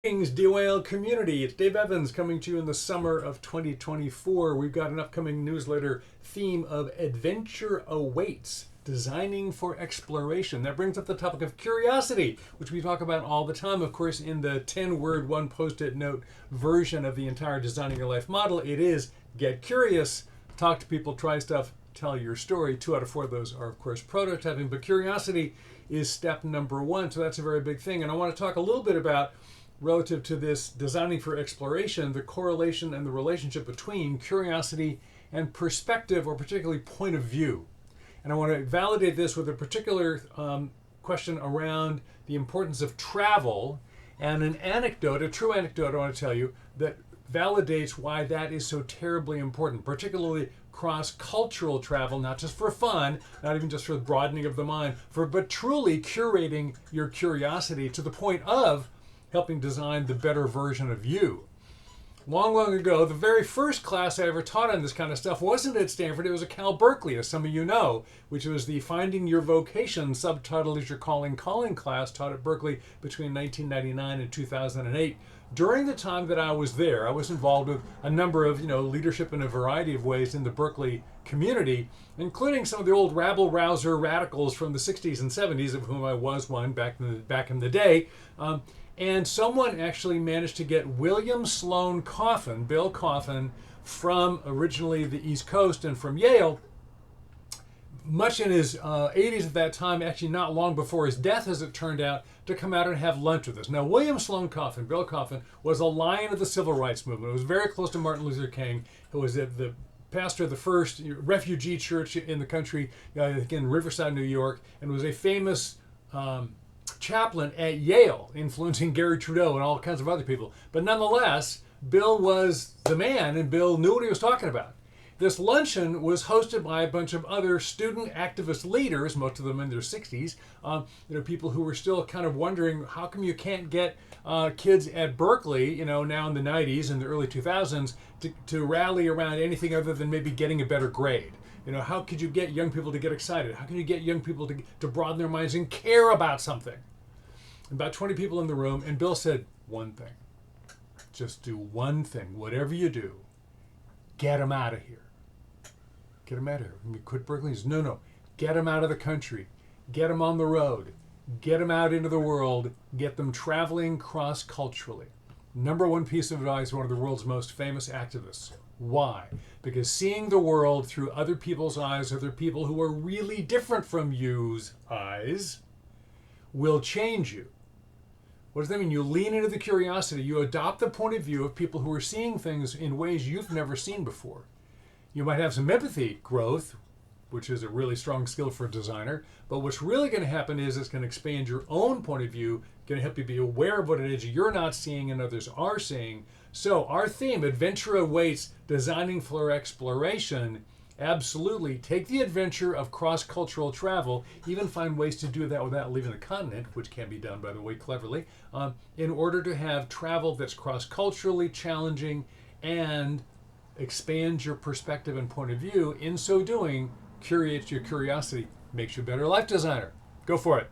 Greetings, DOL community. It's Dave Evans coming to you in the summer of 2024. We've got an upcoming newsletter theme of Adventure Awaits, Designing for Exploration. That brings up the topic of curiosity, which we talk about all the time. Of course, in the 10-word, one post-it note version of the entire Designing Your Life model, it is get curious, talk to people, try stuff, tell your story. 2 out of 4 of those are, of course, prototyping, but curiosity is step number 1, so that's a very big thing. And I want to talk a little bit about relative to this designing for exploration, the correlation and the relationship between curiosity and perspective, or particularly point of view. And I want to validate this with a particular question around the importance of travel and an anecdote, a true anecdote I want to tell you, that validates why that is so terribly important, particularly cross-cultural travel, not just for fun, not even just for the broadening of the mind, but truly curating your curiosity to the point of helping design the better version of you. Long, long ago, the very first class I ever taught on this kind of stuff wasn't at Stanford, it was at Cal Berkeley, as some of you know, which was the Finding Your Vocation, subtitled as Your Calling class, taught at Berkeley between 1999 and 2008. During the time that I was there, I was involved with a number of, leadership in a variety of ways in the Berkeley community, including some of the old rabble-rouser radicals from the 60s and 70s, of whom I was one back in the day. And someone actually managed to get William Sloane Coffin, Bill Coffin, from originally the East Coast and from Yale, much in his 80s at that time, actually not long before his death, as it turned out, to come out and have lunch with us. Now, William Sloane Coffin, Bill Coffin, was a lion of the civil rights movement. It was very close to Martin Luther King, who was the pastor of the first refugee church in the country, again, Riverside, New York, and was a famous chaplain at Yale, influencing Gary Trudeau and all kinds of other people. But nonetheless, Bill was the man, and Bill knew what he was talking about. This luncheon was hosted by a bunch of other student activist leaders, most of them in their 60s, people who were still kind of wondering, how come you can't get kids at Berkeley, now in the 90s and the early 2000s, to rally around anything other than maybe getting a better grade? How could you get young people to get excited? How can you get young people to broaden their minds and care about something? About 20 people in the room, and Bill said, one thing. Just do one thing. Whatever you do, get them out of here. Get them out of here. I mean, quit Berkeley? He said, no. Get them out of the country. Get them on the road. Get them out into the world. Get them traveling cross-culturally. Number 1 piece of advice, one of the world's most famous activists. Why? Because seeing the world through other people's eyes, other people who are really different from you's eyes, will change you. What does that mean? You lean into the curiosity. You adopt the point of view of people who are seeing things in ways you've never seen before. You might have some empathy growth, which is a really strong skill for a designer, but what's really going to happen is it's going to expand your own point of view, going to help you be aware of what it is you're not seeing and others are seeing. So our theme, Adventure Awaits, Designing for Exploration, absolutely take the adventure of cross-cultural travel, even find ways to do that without leaving the continent, which can be done, by the way, cleverly, in order to have travel that's cross-culturally challenging and expands your perspective and point of view. In so doing, curates your curiosity, makes you a better life designer. Go for it.